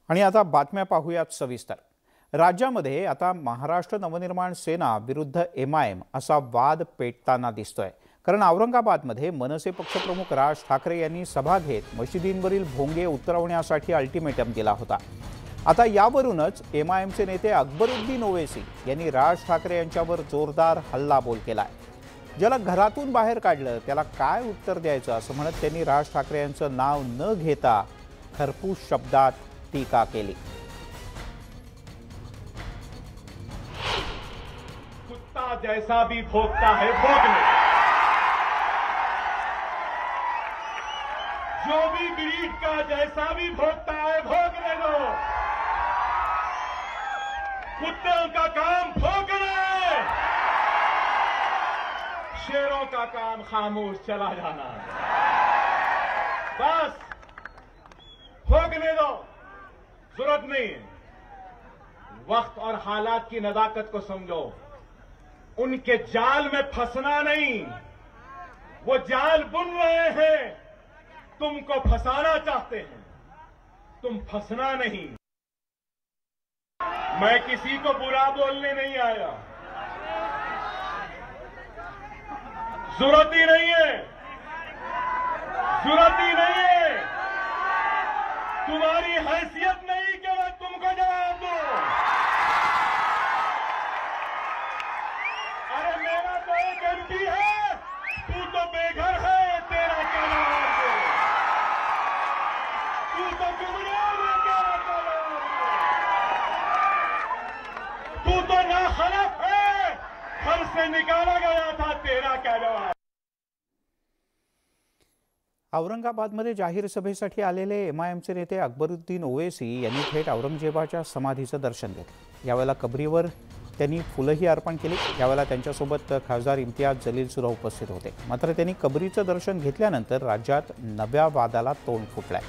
आणि आता बातम्या पाहूयात सविस्तर। राज्यामध्ये आता महाराष्ट्र नवनिर्माण सेना विरुद्ध MIM असा वाद पेटताना दिसतोय। कारण औरंगाबादमध्ये मनसे पक्षप्रमुख राज ठाकरे यांनी सभा घेत मशिदींवरील भोंगे उतरवण्यासाठी अल्टिमेटम दिला होता। आता यावरूनच MIMचे नेते अकबरुद्दीन ओवैसी यांनी राज ठाकरे यांच्यावर जोरदार हल्लाबोल केलाय। ज्याला घरातून बाहेर काढलं त्याला काय उत्तर द्यायचं असं म्हणत त्यांनी राज ठाकरे यांचं नाव न घेता खरपूस शब्दात टीका केली। कुत्ता जैसा भी भौंकता है भौंकने, जो भी ब्रीड का जैसा भी भौंकता है भौंकने दो। कुत्तों का काम भौंकना है, शेरों का काम खामोश चला जाना है। बस भौंकने दो, जरूरत नहीं है। वक्त और हालात की नजाकत को समझो। उनके जाल में फंसना नहीं, वो जाल बुन रहे हैं, तुमको फंसाना चाहते हैं, तुम फंसना नहीं। मैं किसी को बुरा बोलने नहीं आया, जरूरत ही नहीं है, जरूरत ही नहीं है। तुम्हारी हैसियत नहीं कि मैं तुमको जवाब दूं। अरे मेरा तो एक MP है, तू तो बेघर है, तेरा क्या जवाब दे? तू तो गुमराह है, तेरा क्या जवाब दे? तू तो नाखलफ है, घर से निकाला गया था, तेरा क्या जवाब? औरंगाबादमध्ये जाहीर सभेसाठी आलेले MIMचे नेते अकबरुद्दीन ओवैसी यांनी थेट औरंगजेबाच्या समाधीचं दर्शन घेतलं। यावेळेला कबरीवर त्यांनी फुलंही अर्पण केली। यावेळेला त्यांच्यासोबत खासदार इम्तियाज जलील सुद्धा उपस्थित होते। मात्र त्यांनी कबरीचं दर्शन घेतल्यानंतर राज्यात नव्या वादाला तोंड फुटलंय।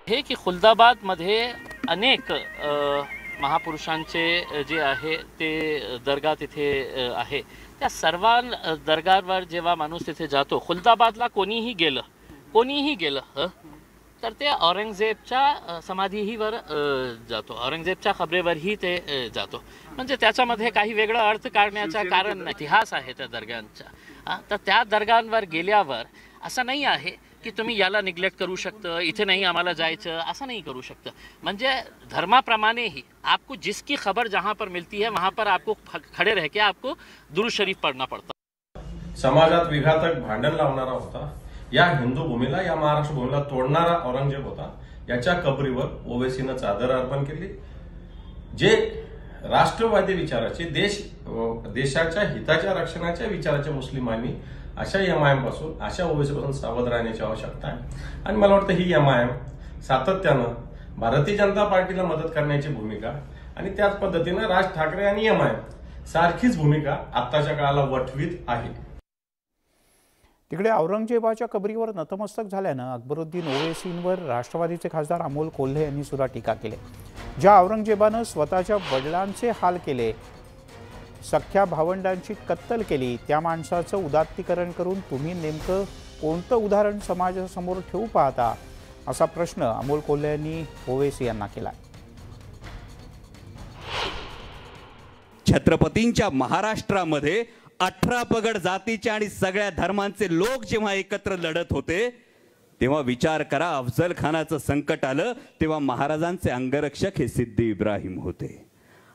हे की खुलदाबादमध्ये अनेक महापुरुषांचे जे आहे ते दर्गा तिथे आहे। त्या सर्व दर्गावर जेव्हा माणूस तिथे जातो, खुलदाबादला कोणीही गेलं तर ते औरंगजेबच्या समाधीवर जातो, औरंगजेबच्या खबरेवरही ते जातो। म्हणजे त्याच्यामध्ये काही वेगळं अर्थ काढण्याचं कारण नाही, इतिहास आहे त्या दर्गांचा। तर त्या दर्गांवर गेल्यावर असं नाही आहे की तुम्ही याला निग्लेक्ट करू शकता, इथे नहीं आम्हाला जायचं असं नहीं करू शकता। म्हणजे धर्माप्रमाणे ही आपको जिसकी खबर जहाँ पर मिलती है वहाँ पर आपको खड़े रह के आपको दुरूद शरीफ पढ़ना पड़ता। समाजात विघातक भांडण लावणारा होता, या हिंदू भूमीला, या महाराष्ट्र भूमीला तोडणारा औरंगजेब होता। याच्या कबरीवर ओवैसीनं चादर अर्पण केली। जे राष्ट्रवादी विचाराचे, देशाच्या हिताच्या रक्षणाच्या विचाराचे मुस्लिमांनी अशा MIM पासून, अशा ओवैसीपासून सावध राहण्याची आवश्यकता आहे। आणि मला वाटतं ही MIM सातत्यानं भारतीय जनता पार्टीला मदत करण्याची भूमिका आणि त्याच पद्धतीनं राज ठाकरे आणि MIM सारखीच भूमिका आत्ताच्या काळाला वठवीत आहे। तिकडे औरंगजेबाच्या कबरीवर नतमस्तक झाल्यानं अकबरुद्दीन ओवैसींवर राष्ट्रवादीचे खासदार अमोल कोल्हे यांनी सुद्धा टीका केली। ज्या औरंगजेबानं स्वतःच्या वडिलांचे हाल केले, सख्या भावंडांची कत्तल केली, त्या माणसाचं उदात्तीकरण करून तुम्ही नेमकं कोणतं उदाहरण समाजासमोर ठेवू पाहता, असा प्रश्न अमोल कोल्हे यांनी ओवैसी यांना केला। छत्रपतींच्या महाराष्ट्रामध्ये 18 पगड जातीचे आणि सगळ्या धर्मांचे लोक जेव्हा एकत्र लढत होते, तेव्हा विचार करा, अफजल खानाचं संकट आलं तेव्हा महाराजांचे अंगरक्षक हे सिद्दी इब्राहिम होते।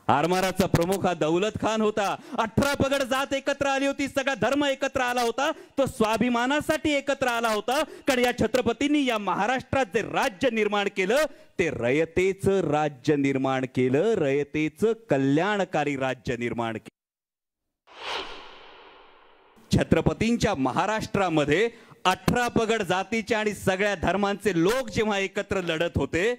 आरमाराचा प्रमुख हा दौलत खान होता। 18 पगड जात एकत्र आली होती, सगळा धर्म एकत्र आला होता, तो स्वाभिमानासाठी एकत्र आला होता। कारण या छत्रपतींनी या महाराष्ट्रात जे राज्य निर्माण केलं ते रयतेचं राज्य निर्माण केलं, रयतेचं कल्याणकारी राज्य निर्माण केलं। छत्रपतींच्या महाराष्ट्रामध्ये 18 पगड जातीचे आणि सगळ्या धर्मांचे लोक जेव्हा एकत्र लढत होते,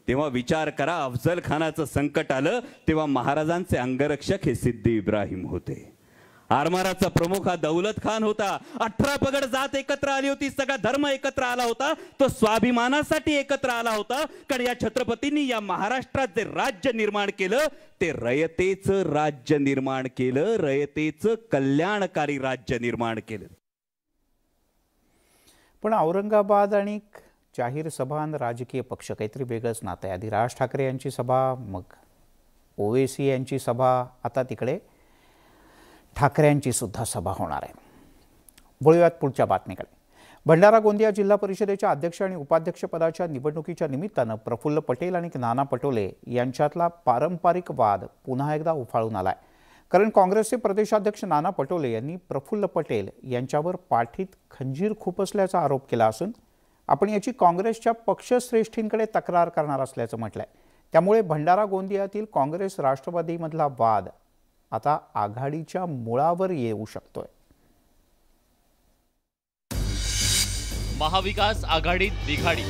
तेव्हा विचार करा, अफजल खानाचं संकट आलं तेव्हा महाराजांचे अंगरक्षक हे सिद्दी इब्राहिम होते। आरमाराचा प्रमुख हा दौलत खान होता। 18 पगड जात एकत्र आली होती, सगळा धर्म एकत्र आला होता, तो स्वाभिमानासाठी एकत्र आला होता। कारण या छत्रपतींनी या महाराष्ट्रात जे राज्य निर्माण केलं ते रयतेचं राज्य निर्माण केलं, रयतेचं कल्याणकारी राज्य निर्माण केलं। पण औरंगाबाद आणि जाहीर सभा आणि राजकीय पक्ष काहीतरी वेगळंच नातं आहे। आधी राज ठाकरे यांची सभा, मग ओवेसी यांची सभा, आता तिकडे ठाकरेंची सुद्धा सभा होणार आहे। वळूयात पुढच्या बातमीकडे। भंडारा गोंदिया जिल्हा परिषदेच्या अध्यक्ष आणि उपाध्यक्ष पदाच्या निवडणुकीच्या निमित्तानं प्रफुल्ल पटेल आणि नाना पटोले यांच्यातला पारंपरिक वाद पुन्हा एकदा उफाळून आलाय। कारण काँग्रेसचे प्रदेशाध्यक्ष नाना पटोले यांनी प्रफुल्ल पटेल यांच्यावर पाठीत खंजीर खुपसल्याचा आरोप केला असून आपण याची काँग्रेसच्या पक्षश्रेष्ठींकडे तक्रार करणार असल्याचं म्हटलंय। त्यामुळे भंडारा गोंदियातील काँग्रेस राष्ट्रवादीमधला वाद आता आघाडीच्या मुळावर येऊ शकतोय। महाविकास आघाडीत बिघाडी,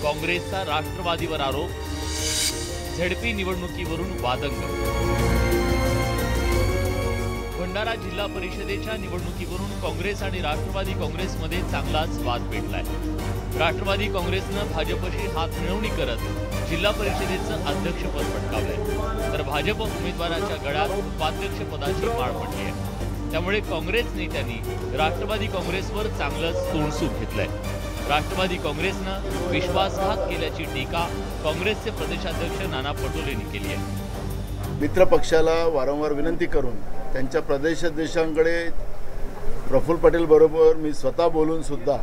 काँग्रेसचा राष्ट्रवादीवर आरोप, झेडपी निवडणुकीवरून वादंग। भंडारा जिल्हा परिषदेच्या निवडणुकीवरून काँग्रेस आणि राष्ट्रवादी काँग्रेसमध्ये चांगलाच वाद पेटलाय। राष्ट्रवादी काँग्रेसनं भाजपशी हातमिळवणी करत जिल्हा परिषदेचं अध्यक्षपद पटकावलंय, तर भाजप उमेदवाराच्या गळ्यात उपाध्यक्षपदाची माळ पडली आहे। त्यामुळे काँग्रेस नेत्यांनी राष्ट्रवादी काँग्रेसवर चांगलंच तोंडसूक घेतलंय। राष्ट्रवादी काँग्रेसनं विश्वासघात केल्याची टीका काँग्रेसचे प्रदेशाध्यक्ष नाना पटोलेंनी केली आहे। मित्र पक्षाला वारंवार विनंती करून त्यांच्या प्रदेशाध्यक्षांकडे प्रफुल्ल पटेल बरोबर मी स्वतः बोलून सुद्धा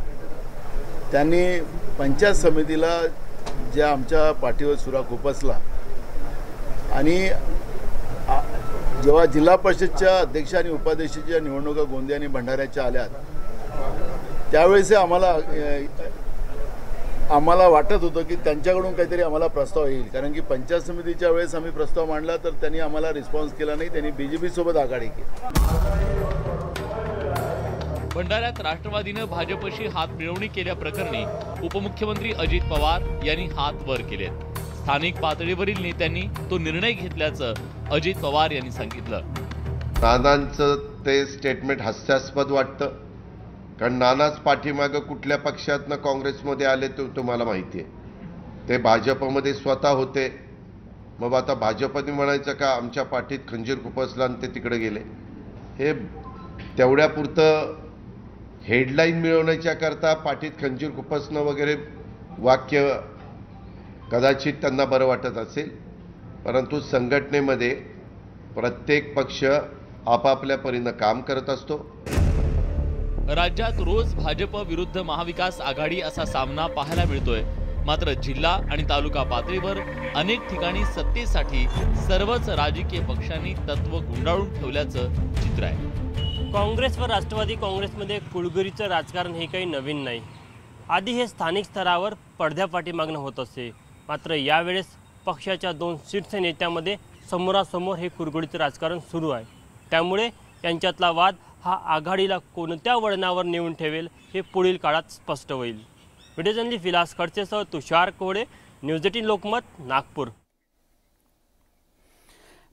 त्यांनी पंचायत समितीला ज्या आमच्या पाठीवर सुरा खुपसला आणि जेव्हा जिल्हा परिषदच्या अध्यक्ष आणि उपाध्यक्षाच्या निवडणुका गोंदिया आणि भंडाऱ्याच्या आल्यात त्यावेळेस आम्हाला वाटत होतं की त्यांच्याकडून काहीतरी आम्हाला प्रस्ताव येईल, कारण की पंचायत समितीच्या वेळेस आम्ही प्रस्ताव मांडला तर त्यांनी आम्हाला रिस्पॉन्स केला नाही, त्यांनी बीजेपी सोबत आघाडी केली। भंडाऱ्यात राष्ट्रवादीनं भाजपशी हात मिळवणी केल्याप्रकरणी उपमुख्यमंत्री अजित पवार यांनी हात वर केलेत। स्थानिक पातळीवरील नेत्यांनी तो निर्णय घेतल्याचं अजित पवार यांनी सांगितलं। नानांचं ते स्टेटमेंट हास्यास्पद वाटतं, कारण नानाच पाठीमागं कुठल्या पक्षातनं काँग्रेसमध्ये आले ते तुम्हाला माहिती आहे। ते भाजपमध्ये स्वतः होते, मग आता भाजपने म्हणायचं का आमच्या पाठीत खंजीर खुपसला आणि ते तिकडे गेले। हे तेवढ्यापुरतं हेडलाईन मिळवण्याच्या करता पाठीत खंजीर खुपसणं वगैरे वाक्य कदाचित त्यांना बरं वाटत असेल, परंतु संघटनेमध्ये प्रत्येक पक्ष आपापल्या परीनं काम करत असतो। राज्यात रोज भाजप विरुद्ध महाविकास आघाडी असा सामना पाहायला मिळतोय, मात्र जिल्हा आणि तालुका पातळीवर अनेक ठिकाणी सत्तेसाठी सर्वच राजकीय पक्षांनी तत्व गुंडाळून ठेवल्याचं चित्र आहे। काँग्रेस व राष्ट्रवादी काँग्रेसमध्ये कुळगुरीचं राजकारण हे काही नवीन नाही। आधी हे स्थानिक स्तरावर पडद्यापाठीमागणं होत असे, मात्र यावेळेस पक्षाच्या दोन शीर्ष नेत्यांमध्ये समोरासमोर हे कुळगुरीचं राजकारण सुरू आहे। त्यामुळे यांच्यातला वाद हा आघाडीला कोणत्या वळणावर नेऊन ठेवेल हे पुढील काळात स्पष्ट होईल। व्हिडिओ जर्नलिस्ट विलास खडसेसह तुषार कोहडे, न्यूज 18 लोकमत, नागपूर।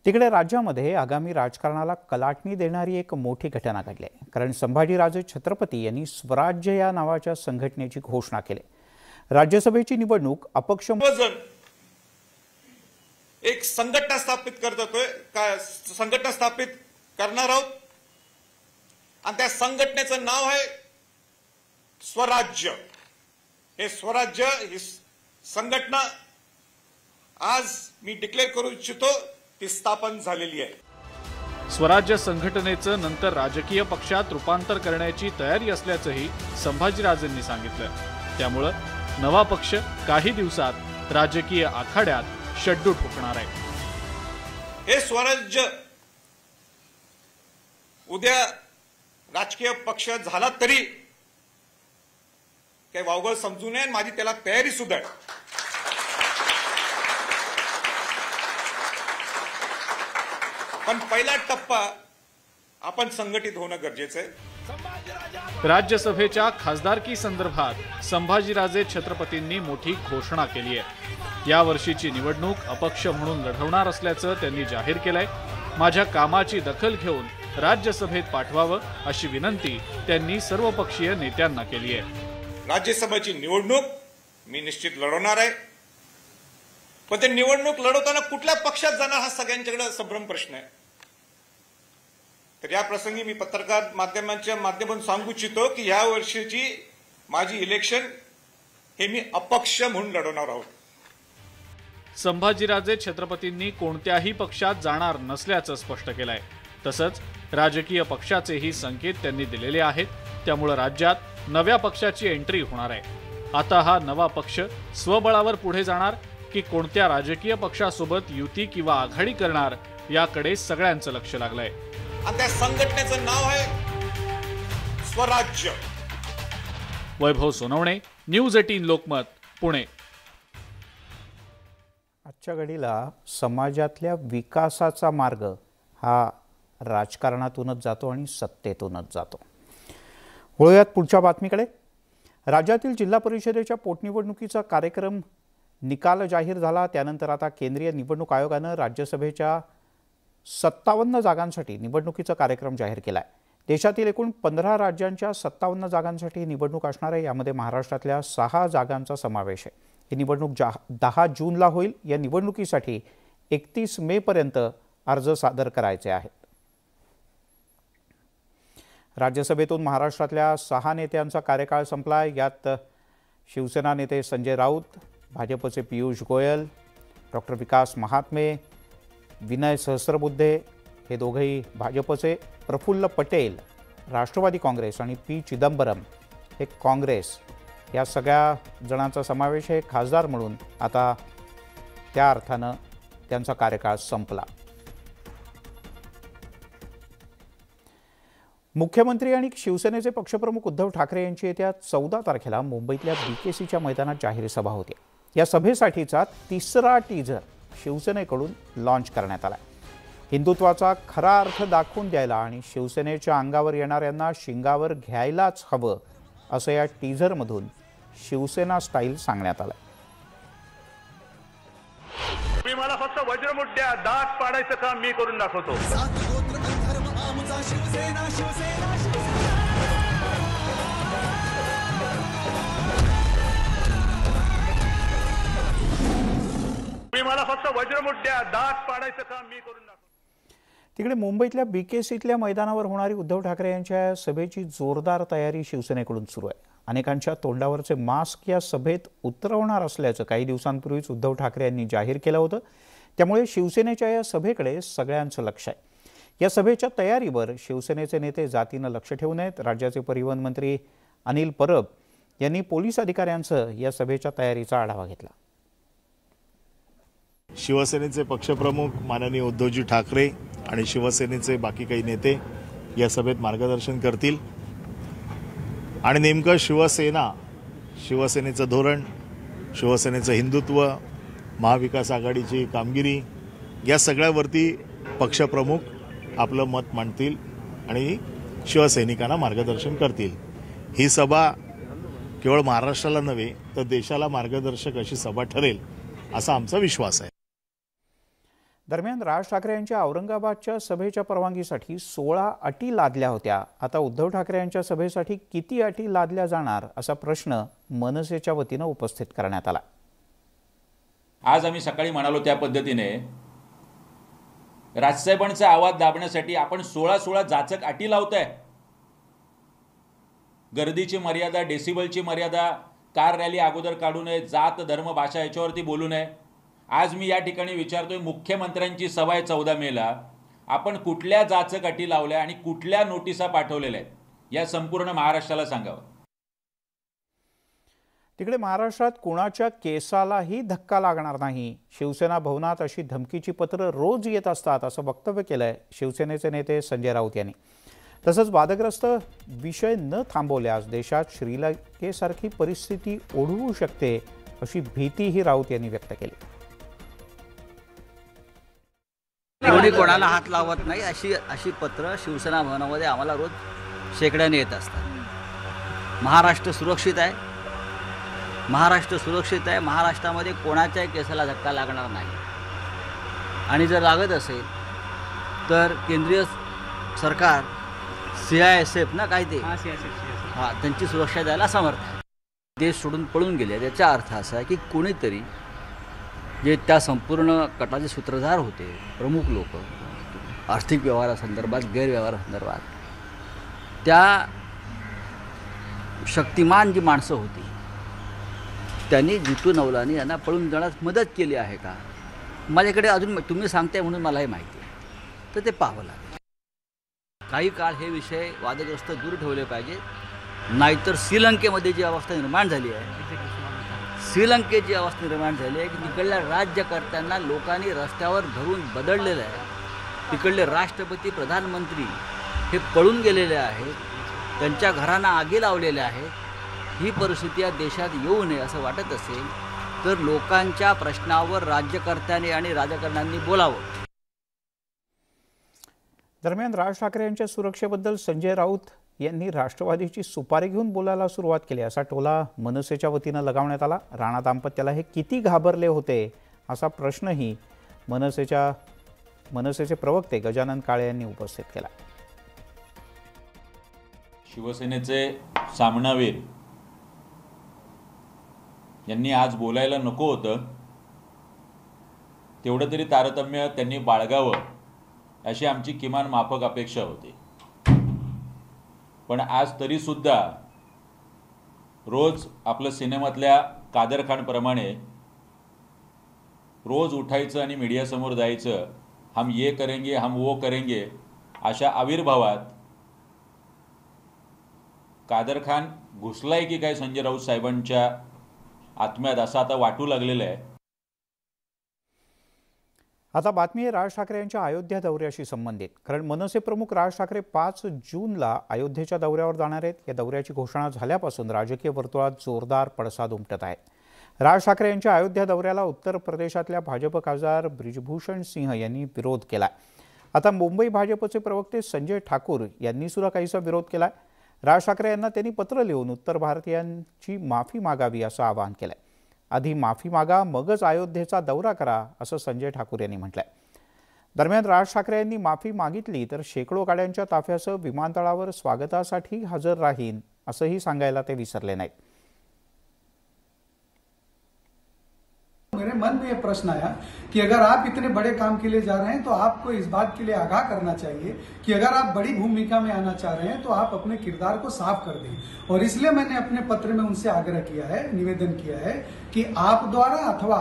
तिकडे राज्यामध्ये आगामी राजकारणाला कलाटणी देणारी एक मोठी घटना घडली आहे, कारण संभाजीराजे छत्रपती यांनी स्वराज्य या नावाच्या संघटनेची घोषणा केली। राज्यसभेची निवडणूक अपक्ष एक संघटना स्थापित संघटना स्थापित करणार आहोत आणि त्या संघटनेचं नाव आहे स्वराज्य। हे स्वराज्य ही संघटना आज मी डिक्लेअर करू इच्छितो ती स्थापन झालेली आहे। स्वराज्य संघटनेचं नंतर राजकीय पक्षात रूपांतर करण्याची तयारी असल्याचंही संभाजीराजेंनी सांगितलं। त्यामुळे नवा पक्ष काही दिवसात राजकीय आखाड्यात शड्डू ठोकणार आहे। हे स्वराज्य उद्या राजकीय पक्ष झाला तरी काही वावगळ समजू नये, माझी त्याला तयारी सुद्धा आहे। पण पहिला टप्पा आपण संघटित होणं गरजेचं आहे। राज्यसभेच्या खासदारकी संदर्भात संभाजीराजे छत्रपतींनी मोठी घोषणा केली आहे। या वर्षीची निवडणूक अपक्ष म्हणून लढवणार असल्याचं त्यांनी जाहीर केलंय। माझ्या कामाची दखल घेऊन राज्यसभेत पाठवावं अशी विनंती त्यांनी सर्वपक्षीय नेत्यांना केली आहे. राज्यसभेची निवडणूक मी निश्चित लढवणार आहे, पण ते निवडणूक लढवताना कुठल्या पक्षात जाणार हा सगळ्यांच्याकडे संभ्रम प्रश्न आहे. तर या प्रसंगी मी पत्रकार माध्यमांच्या माध्यमातून सांगू इच्छितो की या वर्षीची माझी इलेक्शन हे मी अपक्ष म्हणून लढवणार आहोत. संभाजीराजे छत्रपतींनी कोणत्याही पक्षात जाणार नसल्याचं स्पष्ट केलंय. तसंच राजकीय पक्षाचेही संकेत त्यांनी दिलेले आहेत. त्यामुळे राज्यात नव्या पक्षाची एंट्री होणार आहे. आता हा नवा पक्ष स्वबळावर पुढे जाणार की कोणत्या राजकीय पक्षासोबत युती किंवा आघाडी करणार याकडे सगळ्यांचं लक्ष लागलंय. आणि त्या संघटनेचं नाव आहे स्वराज्य. वैभव सोनवणे, न्यूज 18 लोकमत, पुणे. आजच्या घडीला समाजातल्या विकासाचा मार्ग हा राजकारणातूनच जातो आणि सत्तेतूनच जातो. वळूयात पुढच्या बातमीकडे. राज्यातील जिल्हा परिषदेच्या पोटनिवडणुकीचा कार्यक्रम निकाल जाहीर झाला. त्यानंतर आता केंद्रीय निवडणूक आयोगानं राज्यसभेच्या 57 जागांसाठी निवडणुकीचा कार्यक्रम जाहीर केला आहे. देशातील एकूण 15 राज्यांच्या 57 जागांसाठी निवडणूक असणार आहे. यामध्ये महाराष्ट्रातल्या 6 जागांचा समावेश आहे. ही निवडणूक 10 जूनला होईल. या निवडणुकीसाठी 31 मेपर्यंत अर्ज सादर करायचे आहेत. राज्यसभेतून महाराष्ट्रातल्या 6 नेत्यांचा कार्यकाळ संपला. यात शिवसेना नेते संजय राऊत, भाजपचे पीयूष गोयल, डॉक्टर विकास महात्मे, विनय सहस्रबुद्धे हे दोघेही भाजपचे, प्रफुल्ल पटेल राष्ट्रवादी काँग्रेस आणि पी चिदंबरम हे काँग्रेस या सगळ्या जणांचा समावेश आहे. खासदार म्हणून आता त्या अर्थानं त्यांचा कार्यकाळ संपला. मुख्यमंत्री आणि शिवसेनेचे पक्षप्रमुख उद्धव ठाकरे यांची येत्या 14 तारखेला मुंबईतल्या BKCच्या मैदानात जाहीर सभा होती. या सभेसाठीचा 3रा टीझर शिवसेनेकडून लॉन्च करण्यात आला. हिंदुत्वाचा खरा अर्थ दाखवून द्यायला आणि शिवसेनेच्या अंगावर येणाऱ्यांना शिंगावर घ्यायलाच हवं असं या टीझरमधून शिवसेना स्टाईल सांगण्यात आलं. मी मला फक्त वज्रमुठ्या दात पाडायचं काम मी करून दाखवतो. मी मला फक्त वज्रमुठ्या दात पाडायचं काम मी करून दाखवतो. तिकडे मुंबईतल्या BKCतल्या मैदानावर होणारी उद्धव ठाकरे यांच्या सभेची जोरदार तयारी शिवसेनेकडून सुरू आहे. अनेकांच्या तोंडावरचे मास्क या सभेत उतरवणार असल्याचं काही दिवसांपूर्वीच उद्धव ठाकरे यांनी जाहीर केलं होतं. त्यामुळे शिवसेनेच्या या सभेकडे सगळ्यांचं लक्ष आहे. या सभेच्या तयारीवर शिवसेनेचे नेते जातीनं लक्ष ठेवून आहेत. राज्याचे परिवहन मंत्री अनिल परब यांनी पोलीस अधिकाऱ्यांसह या सभेच्या तयारीचा आढावा घेतला. शिवसेनेचे पक्षप्रमुख माननीय उद्धवजी ठाकरे आणि शिवसेनेचे बाकी काही नेते या सभेत मार्गदर्शन करतील आणि नेमकं शिवसेनेचं धोरण, शिवसेनेचं हिंदुत्व, महाविकास आघाडीची कामगिरी या सगळ्यावरती पक्षप्रमुख आपलं मत मांडतील आणि शिवसैनिकांना मार्गदर्शन करतील. ही सभा केवळ महाराष्ट्राला नव्हे तर देशाला मार्गदर्शक अशी सभा ठरेल असा आमचा विश्वास आहे. दरम्यान राज ठाकरे यांच्या औरंगाबादच्या सभेच्या परवानगीसाठी 16 अटी लादल्या होत्या. आता उद्धव ठाकरे यांच्या सभेसाठी किती अटी लादल्या जाणार असा प्रश्न मनसेच्या वतीनं उपस्थित करण्यात आला. आज आम्ही सकाळी म्हणालो त्या पद्धतीने राजसाहेबांचा आवाज दाबण्यासाठी आपण 16 जाचक अटी लावताय. गर्दीची मर्यादा, डेसिबलची मर्यादा, कार रॅली अगोदर काढू नये, जात धर्म भाषा याच्यावरती बोलू नये. आज मी या ठिकाणी विचारतोय, मुख्यमंत्र्यांची सभा आहे 14 मेला, आपण कुठल्या जाचक अटी लावल्या आणि कुठल्या नोटिसा पाठवलेल्या आहेत या संपूर्ण महाराष्ट्राला सांगावं. तिकडे महाराष्ट्रात कुणाच्या केसालाही धक्का लागणार नाही. शिवसेना भवनात अशी धमकीची पत्र रोज येत असतात असं वक्तव्य केलंय शिवसेनेचे नेते संजय राऊत यांनी. तसंच वादग्रस्त विषय न थांबवल्यास देशात श्रीलंकेसारखी परिस्थिती ओढवू शकते अशी भीतीही राऊत यांनी व्यक्त केली. कोणी कोणाला हात लावत नाही अशी पत्र शिवसेना भवनामध्ये आम्हाला रोज शेकड्याने येत असतात. महाराष्ट्र सुरक्षित आहे, महाराष्ट्रामध्ये कोणाच्याही केसाला धक्का लागणार नाही आणि जर लागत असेल तर केंद्रीय सरकार CISF ना काय ते हां त्यांची सुरक्षा द्यायला समर्थ आहे. देश सोडून पळून गेले याचा अर्थ असा आहे की कोणीतरी जे त्या संपूर्ण कटाचे सूत्रधार होते, प्रमुख लोक, आर्थिक व्यवहारासंदर्भात, गैरव्यवहारासंदर्भात, त्या शक्तिमान जी माणसं होती त्यांनी जितू नवलानी यांना पळून जाण्यास मदत केली आहे का? माझ्याकडे अजून तुम्ही सांगताय म्हणून मलाही माहिती आहे, तर ते पाहावं लागेल. काही काळ हे विषय वादग्रस्त दूर ठेवले पाहिजे, नाहीतर श्रीलंकेमध्ये जी अवस्था निर्माण झाली आहे, श्रीलंकेची अवस्था निर्माण झाली आहे की तिकडल्या राज्यकर्त्यांना लोकांनी रस्त्यावर धरून बदललेलं आहे. तिकडले राष्ट्रपती, प्रधानमंत्री हे पळून गेलेले आहेत, त्यांच्या घरांना आगी लावलेल्या आहेत. ही परिस्थिती या देशात येऊ नये असं वाटत असेल तर लोकांच्या प्रश्नावर राज्यकर्त्यांनी आणि राजकारण्यांनी बोलावं. दरम्यान राज ठाकरे यांच्या सुरक्षेबद्दल संजय राऊत यांनी राष्ट्रवादीची सुपारी घेऊन बोलायला सुरुवात केली असा टोला मनसेच्या वतीनं लगावण्यात आला. राणा दाम्पत्याला हे किती घाबरले होते असा प्रश्नही मनसेचे प्रवक्ते गजानन काळे यांनी उपस्थित केला. शिवसेनेचे सामनावीर यांनी आज बोलायला नको होतं, तेवढं तरी तारतम्य त्यांनी बाळगावं अशी आमची किमान माफक अपेक्षा होती. पण आज तरीसुद्धा रोज आपलं सिनेमातल्या कादर खानप्रमाणे रोज उठायचं आणि मीडियासमोर जायचं, हम ये करेंगे, हम वो करेंगे, अशा आविर्भावात कादर खान घुसलाय की काय संजय राऊत साहेबांच्या आत्म्यात असं आता वाटू लागलेलं आहे. आता बातमी आहे राज ठाकरे यांच्या अयोध्या दौऱ्याशी संबंधित. कारण मनसे प्रमुख राज ठाकरे 5 जूनला अयोध्येच्या दौऱ्यावर जाणार आहेत. या दौऱ्याची घोषणा झाल्यापासून राजकीय वर्तुळात जोरदार पडसाद उमटत आहेत. राज ठाकरे यांच्या अयोध्या दौऱ्याला उत्तर प्रदेशातल्या भाजप खासदार ब्रिजभूषण सिंह यांनी विरोध केला. आता मुंबई भाजपचे प्रवक्ते संजय ठाकूर यांनी सुद्धा काहीसा विरोध केलाय. राज ठाकरे यांना त्यांनी पत्र लिहून उत्तर भारतीयांची माफी मागावी असं आवाहन केलंय. आधी माफी मागा, मगच अयोध्येचा दौरा करा असं संजय ठाकूर यांनी म्हटलंय. दरम्यान राज ठाकरे यांनी माफी मागितली तर शेकडो गाड्यांच्या ताफ्यासह विमानतळावर स्वागतासाठी हजर राहीन असंही सांगायला ते विसरले नाहीत. मेरे मन में ये प्रश्न आया कि अगर आप इतने बड़े काम के लिए जा रहे हैं तो आपको इस बात के लिए आगाह करना चाहिए कि अगर आप बड़ी भूमिका में आना चाह रहे हैं तो आप अपने किरदार को साफ कर दें. और इसलिए मैंने अपने पत्र में उनसे आग्रह किया है, निवेदन किया है कि आप द्वारा अथवा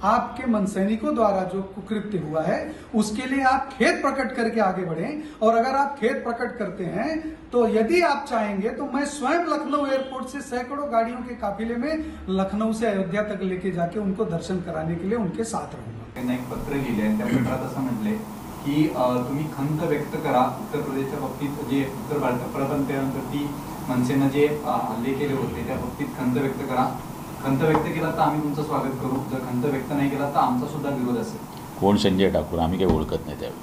आपके मन सैनिकों द्वारा जो कुकृत्य हुआ है उसके लिए आप खेद प्रकट करके आगे बढ़ें. और अगर आप खेद प्रकट करते हैं तो यदि आप चाहेंगे तो मैं स्वयं लखनऊ एयरपोर्ट से सैकड़ों गाड़ियों के काफिले में लखनऊ से अयोध्या तक लेके जाके उनको दर्शन कराने के लिए उनके साथ रहूंगा. त्यांना एक पत्र लिहिले, त्या पत्रात असं म्हटले की तुम्ही खंत व्यक्त करा उत्तर प्रदेशच्या बाबतीत जे उत्तर भारताप्रधानमंत्री मनसेनं जे हल्ले केले होते त्या बाबतीत खंत व्यक्त करा. खंत व्यक्त केला तर आम्ही तुमचं स्वागत करू, जर खंत व्यक्त नाही केला तर आमचा सुद्धा विरोध असेल. कोण संजय ठाकूर? आम्ही काही ओळखत नाही त्यावेळी.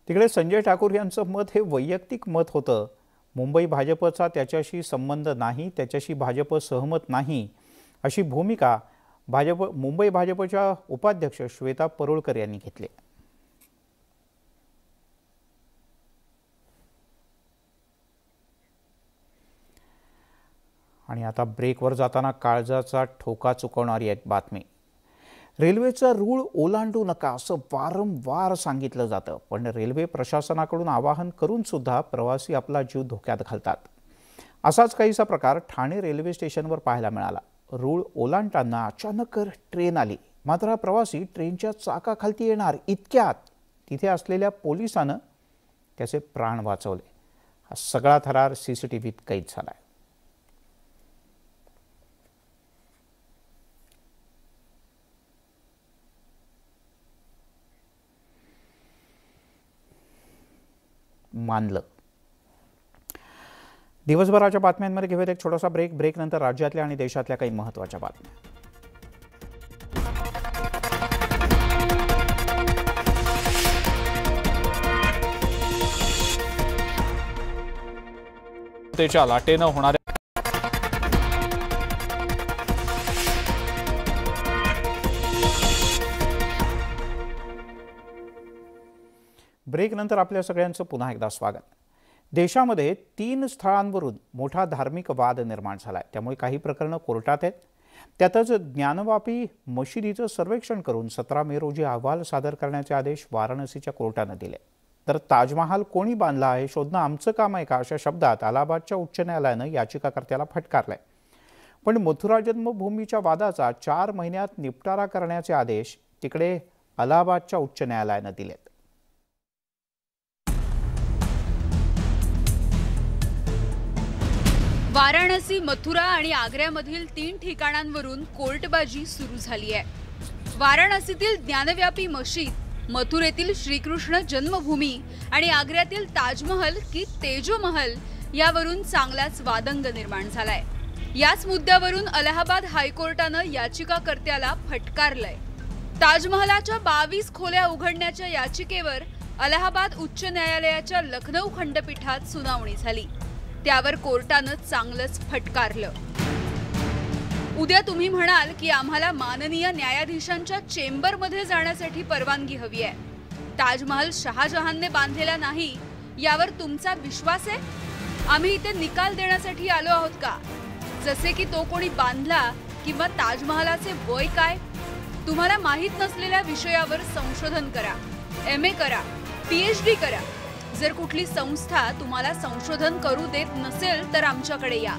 तिकडे संजय ठाकूर यांचं मत हे वैयक्तिक मत होतं. मुंबई भाजपचा त्याच्याशी संबंध नाही, त्याच्याशी भाजप सहमत नाही अशी भूमिका मुंबई भाजपच्या उपाध्यक्ष श्वेता परोळकर यांनी घेतली. आणि आता ब्रेकवर जाताना काळजाचा ठोका चुकवणारी एक बातमी. रेल्वेचा रूळ ओलांडू नका असं वारंवार सांगितलं जातं, पण रेल्वे प्रशासनाकडून आवाहन करून सुद्धा प्रवासी आपला जीव धोक्यात घालतात. असाच काहीसा प्रकार ठाणे रेल्वे स्टेशनवर पाहायला मिळाला. रूळ ओलांडताना अचानक ट्रेन आली, मात्र प्रवासी ट्रेनच्या चाकाखालती येणार इतक्यात तिथे असलेल्या पोलिसानं त्याचे प्राण वाचवले. हा सगळा थरार CCTVत कैद झालाय. मानलं. दिवसभराच्या बातम्यांमध्ये घेऊयात एक छोटासा ब्रेक नंतर राज्यातल्या आणि देशातल्या काही महत्त्वाच्या बातम्या. त्याच्या लाटेनं होणाऱ्या ब्रेकनंतर आपल्या सगळ्यांचं पुन्हा एकदा स्वागत. देशामध्ये 3 स्थळांवरून मोठा धार्मिक वाद निर्माण झाला आहे. त्यामुळे काही प्रकरणं कोर्टात आहेत. त्यातच ज्ञानवापी मशिदीचं सर्वेक्षण करून 17 मे रोजी अहवाल सादर करण्याचे आदेश वाराणसीच्या कोर्टानं दिले. तर ताजमहाल कोणी बांधला आहे शोधणं आमचं काम आहे का, अशा शब्दात अलाहाबादच्या उच्च न्यायालयानं याचिकाकर्त्याला फटकारलंय. पण मथुरा जन्मभूमीच्या वादाचा 4 महिन्यात निपटारा करण्याचे आदेश तिकडे अलाहाबादच्या उच्च न्यायालयानं दिलेत. वाराणसी, मथुरा आणि आग्र्यामधील 3 ठिकाणांवरून कोर्टबाजी सुरू झाली आहे. वाराणसीतील ज्ञानव्यापी मशीद, मथुरेतील श्रीकृष्ण जन्मभूमी आणि आग्र्यातील ताजमहल की तेजोमहल यावरून चांगलाच वादंग निर्माण झालाय. याच मुद्द्यावरून अलाहाबाद हायकोर्टानं याचिकाकर्त्याला फटकारलंय. ताजमहलाच्या 22 खोल्या उघडण्याच्या याचिकेवर अलाहाबाद उच्च न्यायालयाच्या लखनौ खंडपीठात सुनावणी झाली. त्यावर कोर्टानं चांगलंच फटकारलं. उद्या तुम्ही म्हणाल की आम्हाला माननीय न्यायाधीशांच्या चेंबरमध्ये जाण्यासाठी परवानगी हवी आहे. ताजमहल शहाजहानने बांधलेला नाही यावर तुमचा विश्वास आहे? आम्ही इथे निकाल देण्यासाठी आलो आहोत का? जसे की तो कोणी बांधला किंवा ताजमहालाचे वय काय? तुम्हाला माहीत नसलेल्या विषयावर संशोधन करा, MA करा, PhD करा. जर कुठली संस्था तुम्हाला संशोधन करू देत नसेल तर आमच्याकडे या.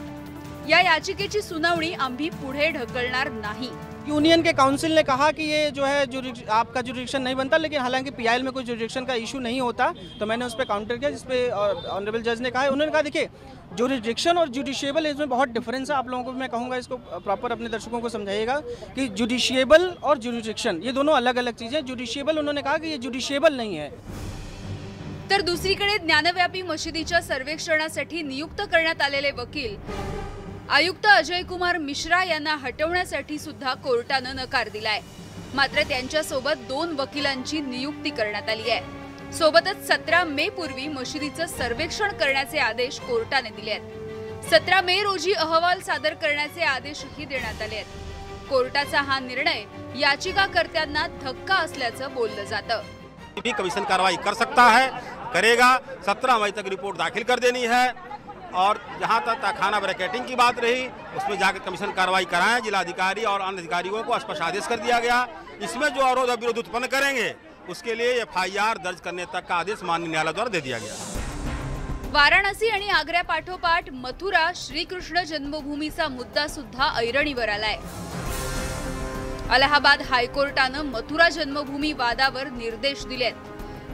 या याचिकेची सुनावणी आम्ही पुढे ढकलणार नाही. यूनियन के काउंसिल ने कहा कि ये जो है आपका जुरिडिक्शन नहीं बनता, लेकिन हालांकि PIL में कोई जुरिडिक्शन का इशू नहीं होता, तो मैंने उस पर काउंटर किया, जिस पे ऑनरेबल जज ने कहा, उन्होंने कहा देखिए जुरिडिक्शन और जुडिशिएबल इसमें बहुत डिफरेंस है. आप लोगों को मैं कहूँगा इसको प्रॉपर अपने दर्शकों को समझाइएगा कि जुडिशिएबल और जुरिडिक्शन ये दोनों अलग अलग चीज़ें. जुडिशिएबल उन्होंने कहा कि ये जुडिशिएबल नहीं है. तर दुसरीकडे ज्ञानव्यापी मशिदीच्या सर्वेक्षणासाठी नियुक्त करण्यात आलेले वकील आयुक्त अजय कुमार मिश्रा यांना हटवण्यासाठी सुद्धा कोर्टानं नकार दिलाय. मात्र त्यांच्यासोबत 2 वकिलांची नियुक्ती करण्यात आली आहे. सोबतच 17 मे पूर्वी मशिदीचं सर्वेक्षण करण्याचे आदेश कोर्टाने दिले आहेत. 17 मे रोजी अहवाल सादर करण्याचे आदेशही देण्यात आले आहेत. कोर्टाचा हा निर्णय याचिकाकर्त्यांना धक्का असल्याचं बोललं जातं. भी कमीशन कार्रवाई कर सकता है, करेगा. 17 मई तक रिपोर्ट दाखिल कर देनी है. और जहां तक तहखाना ब्रैकेटिंग की बात रही, उसमें जाकर कमीशन कार्रवाई कराएं. जिलाधिकारी और अन्य अधिकारियों को स्पष्ट आदेश कर दिया गया. इसमें जो अवरोध विरोध उत्पन्न करेंगे उसके लिए FIR दर्ज करने तक का आदेश माननीय न्यायालय द्वारा दे दिया गया. वाराणसी आणि आग्र्या पाठोपाठ मथुरा श्रीकृष्ण जन्मभूमीचा मुद्दा सुद्धा ऐरणीवर आलाय. अलाहाबाद हायकोर्टानं मथुरा जन्मभूमी वादावर निर्देश दिलेत.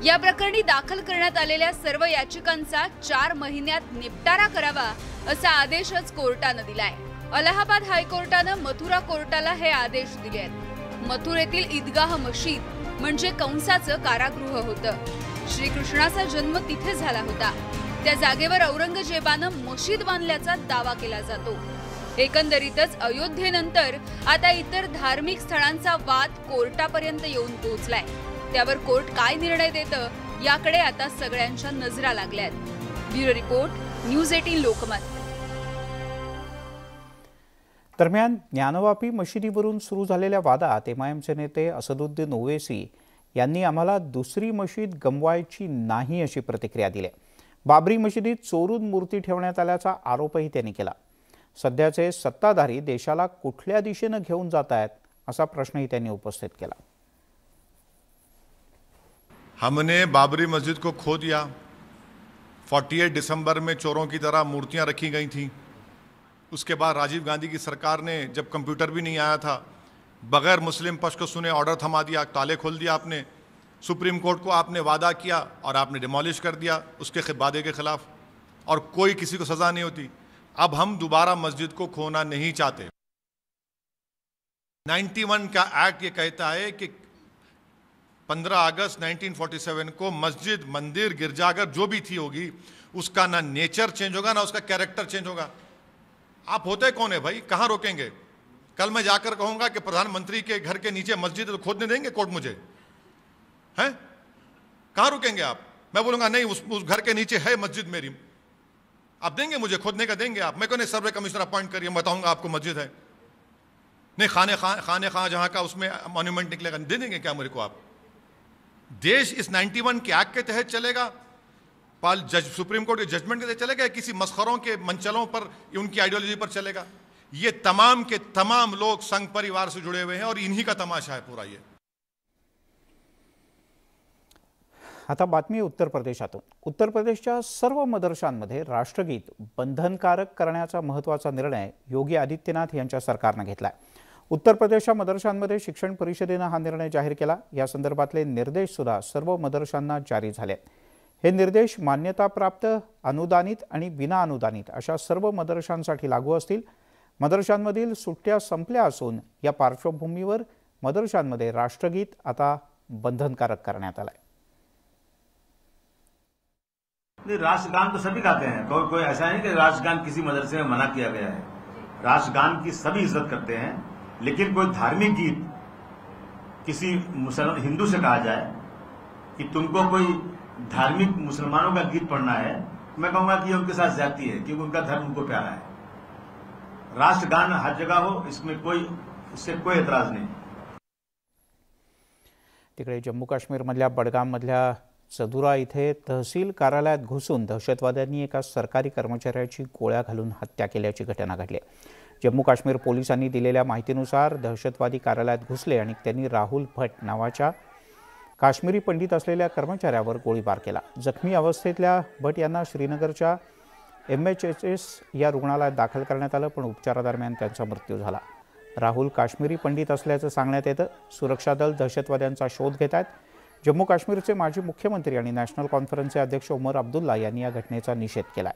या प्रकरणी दाखल करण्यात आलेल्या सर्व याचिकांचा 4 महिन्यात निपटारा करावा असा आदेशच कोर्टानं दिलाय. अलाहाबाद हायकोर्टानं मथुरा कोर्टाला हे आदेश दिले आहेत. मथुरेतील ईदगाह मशीद म्हणजे कंसाचं कारागृह होतं. श्रीकृष्णाचा जन्म तिथे झाला होता. त्या जागेवर औरंगजेबानं मशीद बांधल्याचा दावा केला जातो. एकंदरीतच अयोध्येनंतर आता इतर धार्मिक स्थळांचा वाद कोर्टापर्यंत येऊन पोहोचलाय. त्यावर कोर्ट काय निर्णय देतं याकडे आता सगळ्यांच्या नजरा लागल्यात. Bureau report, news 18 Lokmat. दरम्यान ज्ञानवापी मशिदीवरून सुरू झालेल्या वादात MIMचे नेते असदुद्दीन ओवैसी यांनी आम्हाला दुसरी मशीद गमवायची नाही अशी प्रतिक्रिया दिली. बाबरी मशिदीत चोरून मूर्ती ठेवण्यात आल्याचा आरोपही त्यांनी केला. सध्याचे सत्ताधारी देशाला कुठल्या दिशेनं घेऊन जात आहेत असा प्रश्नही त्यांनी उपस्थित केला. हमने बाबरी मस्जिद को खो दिया. 48 दिसंबर में चोरों की तरह मूर्तियां रखी गई थी. उसके बाद राजीव गांधी की सरकार ने, जब कंप्यूटर भी नहीं आया था, बगैर मुस्लिम पक्ष को सुने ऑर्डर थमा दिया, ताले खोल दिया आपने. सुप्रीम कोर्ट को आपने वादा किया और आपने डिमोलिश कर दिया उसके वादे के खिलाफ, और कोई किसी को सजा नहीं होती. अब हम दोबारा मस्जिद को खोना नहीं चाहते. 91 का एक्ट ये कहता है कि 15 अगस्त 1947 को मस्जिद, मंदिर, गिरजाघर जो भी थी होगी, उसका ना नेचर चेंज होगा ना उसका कैरेक्टर चेंज होगा. आप होते कौन है भाई, कहां रोकेंगे? कल मैं जाकर कहूंगा कि प्रधानमंत्री के घर के नीचे मस्जिद तो खोदने देंगे कोर्ट मुझे? हैं? कहां रुकेंगे आप? मैं बोलूंगा नहीं, उस घर के नीचे है मस्जिद मेरी, आप देंगे मुझे खोदने का? देंगे आप? मैं को नहीं, सर्वे कमिश्नर अपॉइंट करिए, बताऊंगा आपको मस्जिद है. नहीं, खाने खां जहां का उसमें मॉन्यूमेंट निकलेगा, दे देंगे क्या मेरे को आप? देश इस 91 के एक्ट के तहत चलेगा, सुप्रीम कोर्ट के जजमेंट के तहत चलेगा, किसी मस्खरों के मंचलों पर, उनकी आइडियोलॉजी पर चलेगा? ये तमाम के तमाम लोग संघ परिवार से जुड़े हुए हैं और इन्हीं का तमाशा है पूरा ये। आता बातमी उत्तर प्रदेशातून। उत्तर प्रदेशच्या सर्व मदरशांमध्ये राष्ट्रगीत बंधनकारक करण्याचा महत्त्वाचा निर्णय योगी आदित्यनाथ यांच्या सरकारने घेतलाय। उत्तर प्रदेशच्या मदरशांमध्ये शिक्षण परिषदेने हा निर्णय जाहीर केला। या संदर्भातले निर्देश सुद्धा सर्व मदरशांना जारी झाले। हे निर्देश मान्यताप्राप्त, अनुदानित आणि विना अनुदानित अशा सर्व मदरशांसाठी लागू असतील। मदरशांमधील सुट्ट्या संपल्या असून या पार्श्वभूमीवर मदरशांमध्ये राष्ट्रगीत आता बंधनकारक करण्यात आलंय। राष्ट्रगान तो सभी गाते हैं, कोई ऐसा नहीं कि राष्ट्रगान किसी मदरसे में मना किया गया है। राष्ट्रगान की सभी इज्जत करते हैं, लेकिन कोई धार्मिक गीत किसी हिंदू से कहा जाए कि तुमको कोई धार्मिक मुसलमानों का गीत पढ़ना है, मैं कहूंगा कि ये उनके साथ ज्यादती है, क्योंकि उनका धर्म उनको प्यारा है। राष्ट्रगान हर जगह हो, इससे कोई एतराज नहीं। तिकडे जम्मू काश्मीर मधल्या बडगाम मधल्या सदुरा इथे तहसील कार्यालयात घुसून दहशतवाद्यांनी एका सरकारी कर्मचाऱ्याची गोळ्या घालून हत्या केल्याची घटना घडली। जम्मू काश्मीर पोलिसांनी दिलेल्या माहितीनुसार दहशतवादी कार्यालयात घुसले आणि त्यांनी राहुल भट्ट नावाच्या काश्मीरी पंडित असलेल्या कर्मचाऱ्यावर गोळीबार केला। जखमी अवस्थेतल्या भट्ट यांना श्रीनगरच्या MHHS या रुग्णालयात दाखल करण्यात आलं, पण उपचारादरम्यान त्यांचा मृत्यू झाला। राहुल काश्मीरी पंडित असल्याचं सांगण्यात येतं। सुरक्षा दल दहशतवाद्यांचा शोध घेत आहेत। जम्मू काश्मीरचे माजी मुख्यमंत्री आणि नॅशनल कॉन्फरन्सचे अध्यक्ष उमर अब्दुल्ला यांनी या घटनेचा निषेध केलाय।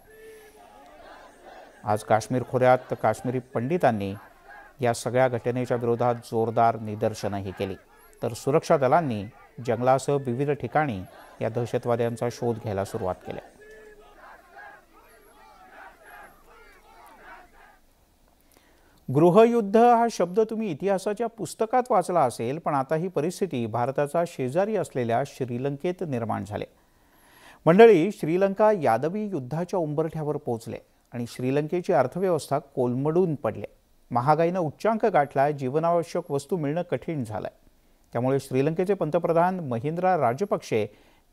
आज काश्मीर खोऱ्यात काश्मीरी पंडितांनी या सगळ्या घटनेच्या विरोधात जोरदार निदर्शनंही केली, तर सुरक्षा दलांनी जंगलासह विविध ठिकाणी या दहशतवाद्यांचा शोध घ्यायला सुरुवात केली। गृहयुद्ध हा शब्द तुम्ही इतिहासाच्या पुस्तकात वाचला असेल, पण आता ही परिस्थिती भारताचा शेजारी असलेल्या श्रीलंकेत निर्माण झाली। मंडळी, श्रीलंका यादवी युद्धाच्या उंबरठ्यावर पोहोचले आणि श्रीलंकेची अर्थव्यवस्था कोलमडून पडली। महागाईने उच्चांक गाठला, जीवनावश्यक वस्तू मिळणं कठीण झालंय। त्यामुळे श्रीलंकेचे पंतप्रधान महिंद्रा राजपक्षे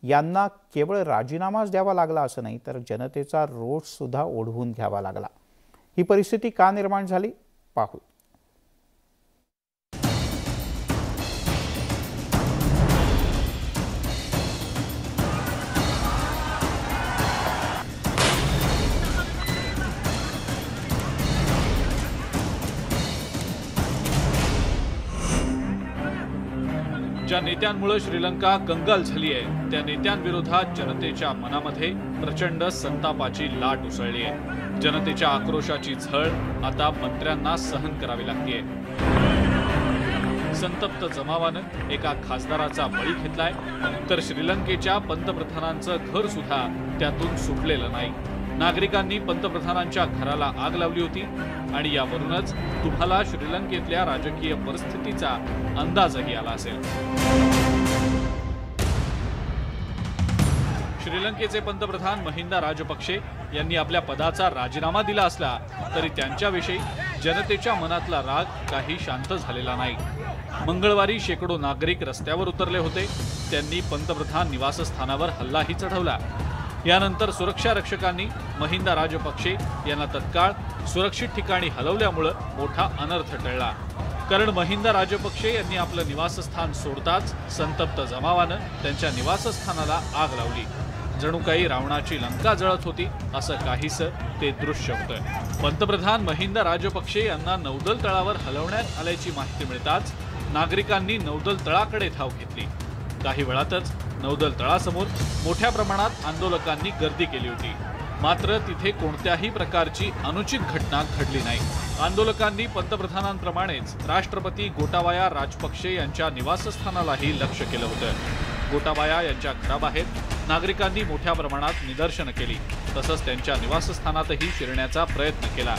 यांना केवळ राजीनामाच द्यावा लागला असं नाही, तर जनतेचा रोष सुद्धा ओढवून घ्यावा लागला। ही परिस्थिती का निर्माण झाली पाहू। ज्या नेत्यांमुळे श्रीलंका कंगाल झाली आहे, त्या नेत्यांविरोधात जनतेच्या मनामध्ये प्रचंड संतापाची लाट उसळली आहे। जनतेच्या आक्रोशाची झळ आता मंत्र्यांना सहन करावी लागते। संतप्त जमावानं एका खासदाराचा बळी घेतलाय, तर श्रीलंकेच्या पंतप्रधानांचं घर सुद्धा त्यातून सुटलेलं नाही। नागरिकांनी पंतप्रधानांच्या घराला आग लावली होती आणि यावरूनच तुम्हाला श्रीलंकेतल्या राजकीय परिस्थितीचा अंदाजही आला असेल। श्रीलंकेचे पंतप्रधान महिंदा राजपक्षे यांनी आपल्या पदाचा राजीनामा दिला असला तरी त्यांच्याविषयी जनतेच्या मनातला राग काही शांत झालेला नाही। मंगळवारी शेकडो नागरिक रस्त्यावर उतरले होते। त्यांनी पंतप्रधान निवासस्थानावर हल्लाही चढवला। यानंतर सुरक्षा रक्षकांनी महिंदा राजपक्षे यांना तत्काळ सुरक्षित ठिकाणी हलवल्यामुळे मोठा अनर्थ टळला। कारण महिंदा राजपक्षे यांनी आपलं निवासस्थान सोडताच संतप्त जमावानं त्यांच्या निवासस्थानाला आग लावली। जणू काही रावणाची लंका जळत होती असं काहीसं ते दृश्य होतं। पंतप्रधान महिंदा राजपक्षे यांना नौदल तळावर हलवण्यात आल्याची माहिती मिळताच नागरिकांनी नौदल तळाकडे धाव घेतली। काही वेळातच नौदल तळासमोर मोठ्या प्रमाणात आंदोलकांनी गर्दी केली होती, मात्र तिथे कोणत्याही प्रकारची अनुचित घटना घडली नाही। आंदोलकांनी पंतप्रधानांप्रमाणेच राष्ट्रपती गोटाबाया राजपक्षे यांच्या निवासस्थानालाही लक्ष्य केलं होतं। गोटाबाया यांच्या घराबाहेर नागरिकांनी मोठ्या प्रमाणात निदर्शनं केली, तसंच त्यांच्या निवासस्थानातही शिरण्याचा प्रयत्न केला।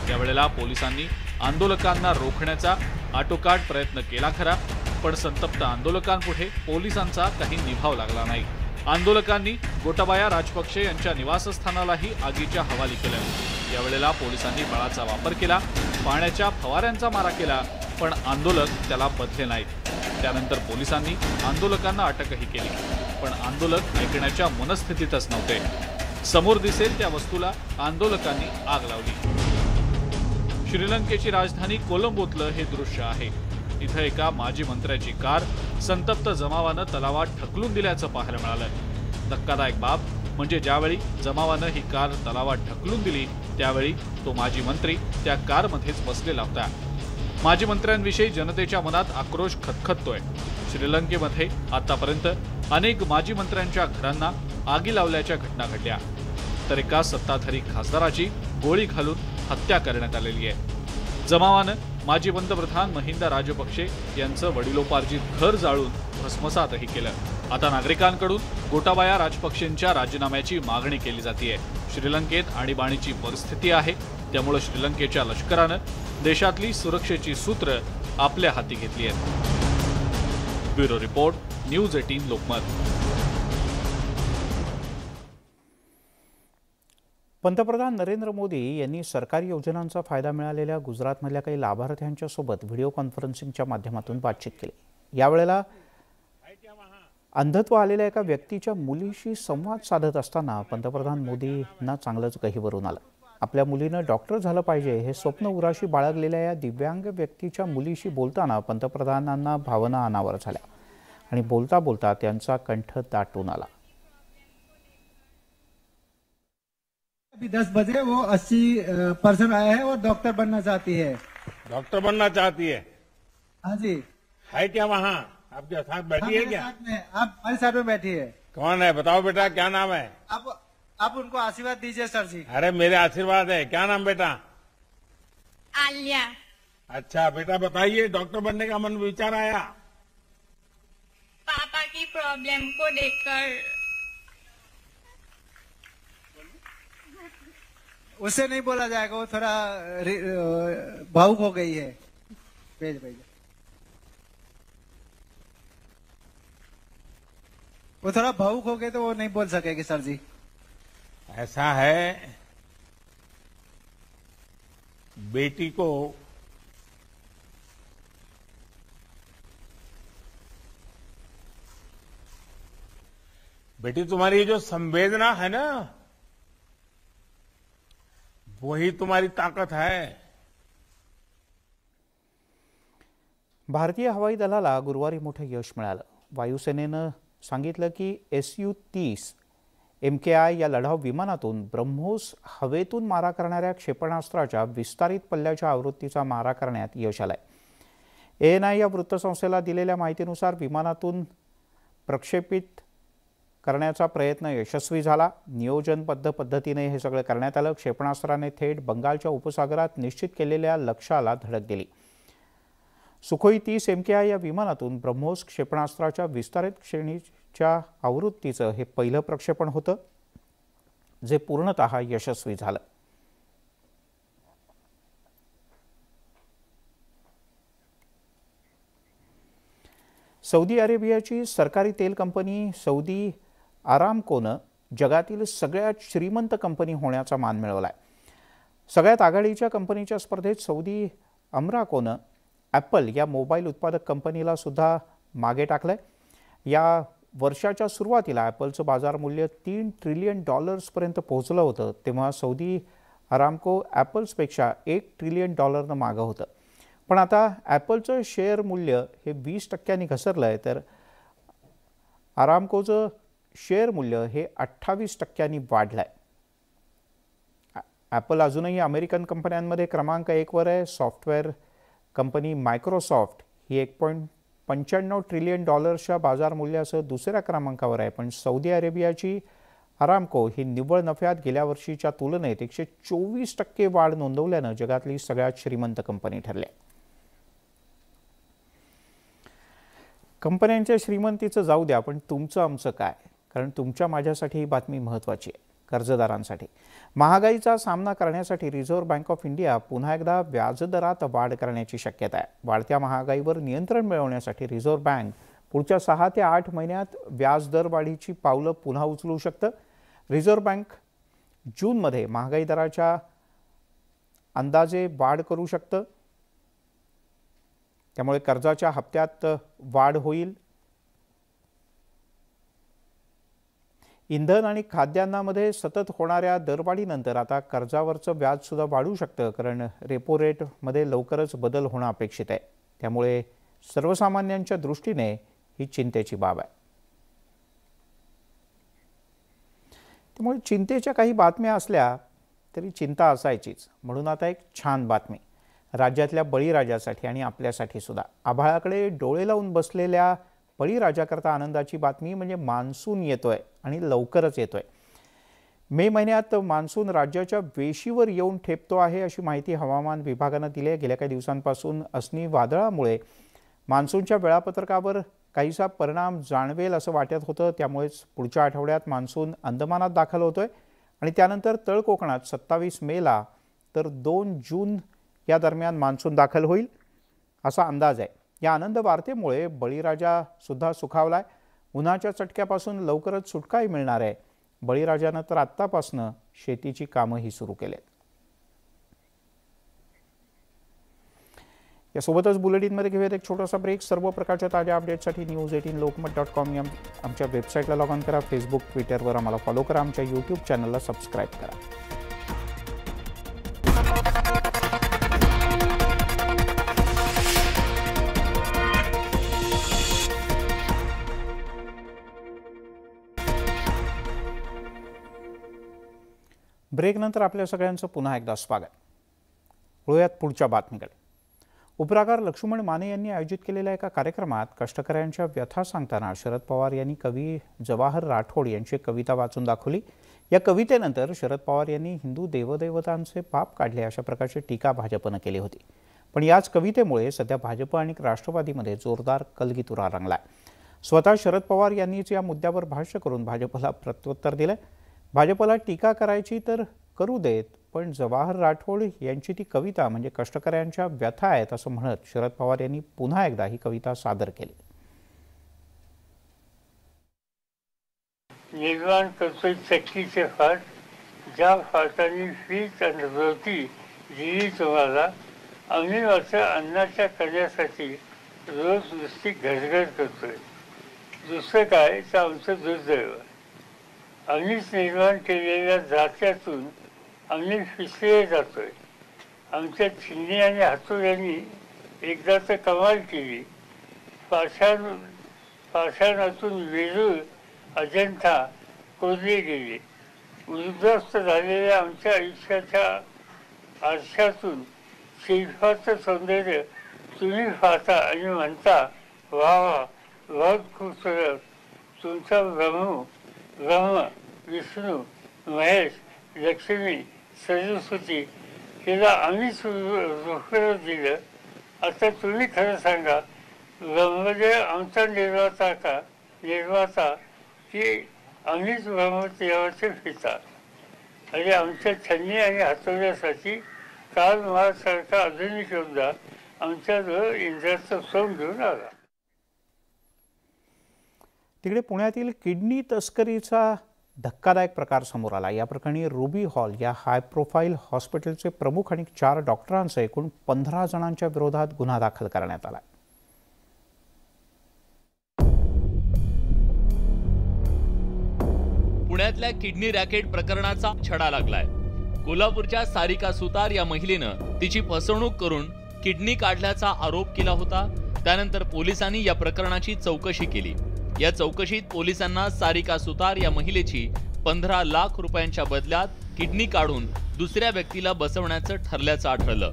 यावेळेला पोलिसांनी आंदोलकांना रोखण्याचा आटोकाट प्रयत्न केला खरा, पण संतप्त आंदोलकांपुढे पोलिसांचा काही निभाव लागला नाही। आंदोलकांनी गोटाबाया राजपक्षे यांच्या निवासस्थानालाही आगीच्या हवाली केलं। यावेळेला पोलिसांनी बळाचा वापर केला, पाण्याच्या फवाऱ्यांचा मारा केला, पण आंदोलक त्याला बदले नाहीत। त्यानंतर पोलिसांनी आंदोलकांना अटकही केली, पण आंदोलक ऐकण्याच्या मनस्थितीतच नव्हते। समोर दिसेल त्या वस्तूला आंदोलकांनी आग लावली। श्रीलंकेची राजधानी कोलंबोतलं हे दृश्य आहे। इथं एका माजी मंत्र्याची कार संतप्त जमावानं तलावात ढकलून दिल्याचं पाहायला मिळालं। धक्कादायक बाब म्हणजे ज्यावेळी जमावानं ही कार तलावात ढकलून दिली त्यावेळी तो माजी मंत्री त्या कारमध्येच बसलेला होता। माजी मंत्र्यांविषयी जनतेच्या मनात आक्रोश खतखततोय। श्रीलंकेमध्ये आतापर्यंत अनेक माजी मंत्र्यांच्या घरांना आगी लावल्याच्या घटना घडल्या, तर एका सत्ताधारी खासदाराची गोळी घालून हत्या करण्यात आलेली आहे। जमावानं माजी पंतप्रधान महिंदा राजपक्षे यांचं वडिलोपार्जित घर जाळून भस्मसातही केलं। आता नागरिकांकडून गोटाबाया राजपक्षेंच्या राजीनाम्याची मागणी केली जाते। श्रीलंकेत आणीबाणीची परिस्थिती आहे, त्यामुळे श्रीलंकेच्या लष्करानं देशातली सुरक्षेची सूत्र आपल्या हाती घेतली आहेत। Bureau report, news 18 Lokmat. पंतप्रधान नरेंद्र मोदी यांनी सरकारी योजनांचा फायदा मिळालेल्या गुजरातमधल्या काही लाभार्थ्यांच्या सोबत व्हिडिओ कॉन्फरन्सिंगच्या माध्यमातून बातचीत केली। यावेळेला अंधत्व आलेल्या एका व्यक्तीच्या मुलीशी संवाद साधत असताना पंतप्रधान मोदींना चांगलंच गहिवरून आलं। आपल्या मुलीनं डॉक्टर झालं पाहिजे हे स्वप्न उराशी बाळगलेल्या या दिव्यांग व्यक्तीच्या मुलीशी बोलताना पंतप्रधानांना भावना अनावर झाल्या आणि बोलता बोलता त्यांचा कंठ दाटून आला। अभी 10 बजे वो 80% आया है और डॉक्टर बनना चाहती है। डॉक्टर बनना चाहती है? हाँ जी। है क्या वहाँ आपके साथ बैठी है क्या? साथ में, आप हमारे साथ में बैठी है। कौन है बताओ बेटा, क्या नाम है? आप उनको आशीर्वाद दीजिए सर जी। अरे मेरे आशीर्वाद है। क्या नाम बेटा? आलिया। अच्छा बेटा बताइए, डॉक्टर बनने का मन विचार आया? पापा की प्रॉब्लम को देखकर। उससे नहीं बोला जाएगा, वो थोड़ा भावुक हो गई है। भेज वो थोड़ा भावुक हो गए तो वो नहीं बोल सकेगी सर जी। ऐसा है, बेटी को बेटी तुम्हारी जो संवेदना है ना, वही तुम्हारी ताकत है। भारतीय हवाई दलाला गुरुवारी मोठं यश मिळालं। वायुसेनेनं सांगितलं की SU-30 MKI या लढाऊ विमानातून ब्रह्मोस हवेतून मारा करणाऱ्या क्षेपणास्त्राच्या विस्तारित पल्ल्याच्या आवृत्तीचा मारा करण्यात यश आलंय। ANI या वृत्तसंस्थेला दिलेल्या माहितीनुसार विमानातून प्रक्षेपित करण्याचा प्रयत्न यशस्वी झाला। नियोजनबद्ध पद्धतीने हे सगळं करण्यात आलं। क्षेपणास्त्राने थेट बंगालच्या उपसागरात निश्चित केलेल्या लक्ष्याला धडक दिली। सुखोई 30 MKI या विमानातून ब्रह्मोस क्षेपणास्त्राच्या विस्तारित श्रेणीच्या आवृत्तीचं हे पहिलं प्रक्षेपण होतं, जे पूर्णतः यशस्वी झालं। सौदी अरेबियाची सरकारी तेल कंपनी सौदी आरामकोनं जगातील सगळ्यात श्रीमंत कंपनी होण्याचा मान मिळवलाय। सगळ्यात आघाडीच्या कंपनीच्या स्पर्धेत सौदी अमराकोनं ॲपल या मोबाईल उत्पादक कंपनीला सुद्धा मागे टाकलंय। या वर्षाच्या सुरुवातीला ॲपलचं बाजार मूल्य $3 ट्रिलियन पर्यंत पोहोचलं होतं, तेव्हा सौदी आरामको ॲपल्सपेक्षा $1 ट्रिलियन मागं होतं। पण आता ॲपलचं शेअर मूल्य हे 20% घसरलंय, तर आरामकोचं शेअर मूल्य हे 28% वाढलंय। ॲपल अजूनही अमेरिकन कंपन्यांमध्ये क्रमांक 1 वर आहे। सॉफ्टवेअर कंपनी मायक्रोसॉफ्ट ही $1.95 ट्रिलियन बाजार मूल्यासह दुसऱ्या क्रमांकावर आहे, पण सौदी अरेबियाची आरामको ही निव्वळ नफ्यात गेल्या वर्षीच्या तुलनेत 124% वाढ नोंदवल्यानं जगातली सगळ्यात श्रीमंत कंपनी ठरली। कंपन्यांच्या श्रीमंतीचं जाऊ द्या, पण तुमचं आमचं काय? कारण तुमच्या माझ्यासाठी ही बातमी महत्त्वाची आहे। कर्जदारांसाठी महागाईचा सामना करण्यासाठी रिझर्व्ह बँक ऑफ इंडिया पुन्हा एकदा व्याजदरात वाढ करण्याची शक्यता आहे। वाढत्या महागाईवर नियंत्रण मिळवण्यासाठी रिझर्व्ह बँक पुढच्या 6 ते 8 महिन्यात व्याजदर वाढीची पावलं पुन्हा उचलू शकतं। रिझर्व्ह बँक जूनमध्ये महागाई दराच्या अंदाजे वाढ करू शकतं। त्यामुळे कर्जाच्या हप्त्यात वाढ होईल. इंधन आणि खाद्यान्नामध्ये सतत होणाऱ्या दरवाढीनंतर आता कर्जावरचं व्याज सुद्धा वाढू शकतं, कारण रेपो रेटमध्ये लवकरच बदल होणं अपेक्षित आहे. त्यामुळे सर्वसामान्यांच्या दृष्टीने ही चिंतेची बाब आहे. त्यामुळे चिंतेच्या काही बातम्या असल्या तरी चिंता असायचीच. म्हणून आता एक छान बातमी राज्यातल्या बळीराजासाठी आणि आपल्यासाठी सुद्धा. आभाळाकडे डोळे लावून बसलेल्या बळीराजाकरता आनंदाची बातमी म्हणजे मान्सून येतोय आणि लवकरच येतोय. मे महिन्यात मान्सून राज्याच्या वेशीवर येऊन ठेपतो आहे अशी माहिती हवामान विभागानं दिली आहे. गेल्या काही दिवसांपासून असनी वादळामुळे मान्सूनच्या वेळापत्रकावर काहीसा परिणाम जाणवेल असं वाटत होतं. त्यामुळेच पुढच्या आठवड्यात मान्सून अंदमानात दाखल होतोय आणि त्यानंतर तळ कोकणात 27 मेला तर 2 जून या दरम्यान मान्सून दाखल होईल असा अंदाज आहे. या आनंद वार्तेमुळे बळीराजा सुद्धा सुखावलाय. उन्हाच्या चटक्यापासून लवकरच सुटकाही मिळणार आहे. बळीराजानं तर आत्तापासून शेतीची कामंही सुरू केलेत. यासोबतच बुलेटिनमध्ये घेऊयात एक छोटासा ब्रेक. सर्व प्रकारच्या ताज्या अपडेटसाठी news18lokmat.com या आमच्या वेबसाईटला लॉग ऑन करा. फेसबुक, ट्विटरवर आम्हाला फॉलो करा. आमच्या यूट्यूब चॅनलला सबस्क्राईब करा. ब्रेकनंतर आपल्या सगळ्यांचं पुन्हा एकदा स्वागत. वळूयात पुढच्या बातमीकडे. उपराकार लक्ष्मण माने यांनी आयोजित केलेल्या एका कार्यक्रमात कष्टकऱ्यांच्या व्यथा सांगताना शरद पवार यांनी कवी जवाहर राठोड यांची कविता वाचून दाखवली. या कवितेनंतर शरद पवार यांनी हिंदू देवदेवतांचे पाप काढले अशा प्रकारची टीका भाजपनं केली होती. पण याच कवितेमुळे सध्या भाजप आणि राष्ट्रवादीमध्ये जोरदार कलगीतुरा रंगलाय. स्वतः शरद पवार यांनीच या मुद्द्यावर भाष्य करून भाजपला प्रत्युत्तर दिलंय. भाजपला टीका करायची तर करू देत, पण जवाहर राठोड यांची ती कविता म्हणजे कष्टकऱ्यांच्या व्यथा आहेत असं म्हणत शरद पवार यांनी पुन्हा एकदा ही कविता सादर केली. निर्माण करतोय चक्कीचे फाट, ज्या फाटाने वीज अनुभवती दिली तुम्हाला. आम्ही मात्र अन्नाच्या करण्यासाठी रोज नुसती घरघर करतोय. दुसरं काय तर आमचं दुर्दैव. आम्हीच निर्माण केलेल्या जात्यातून आम्ही फिसले जातोय. आमच्या छिन्नी आणि हातोड्यांनी एकदा तर कमाल केली. पाषाणातून वेरूळ अजंठा कोरले गेले. उद्ध्वस्त झालेल्या आमच्या आयुष्याच्या आरशातून शिल्पाचं सौंदर्य तुम्ही पाहता आणि म्हणता वा वा बहुत खूबसूरत. तुमचा ब्रह्म, विष्णू, महेश, लक्ष्मी, सरस्वती हिला आम्हीच रुखर दिलं. आता तुम्ही खरं सांगा, ब्रह्मदेव आमचा निर्माता की आम्हीच ब्रह्मदेवाचे पिता. आणि आमच्या छन्नी आणि हातोड्यासाठी काल महासारखा आधुनिक योद्धा आमच्याजवळ इंद्राचं सोंग घेऊन आला. तिकडे पुण्यातील किडनी तस्करीचा धक्कादायक प्रकार समोर आला. या प्रकरणी रुबी हॉल या हाय प्रोफाईल हॉस्पिटलचे प्रमुख आणि 4 डॉक्टरांसह एकूण 15 जणांच्या विरोधात गुन्हा दाखल करण्यात आला. पुण्यातल्या किडनी रॅकेट प्रकरणाचा छडा लागलाय. कोल्हापूरच्या सारिका सुतार या महिलेनं तिची फसवणूक करून किडनी काढल्याचा आरोप केला होता. त्यानंतर पोलिसांनी या प्रकरणाची चौकशी केली. या चौकशीत पोलिसांना सारिका सुतार या महिलेची 15 लाख रुपयांच्या बदल्यात किडनी काढून दुसऱ्या व्यक्तीला बसवण्याचं ठरल्याचं आढळलं.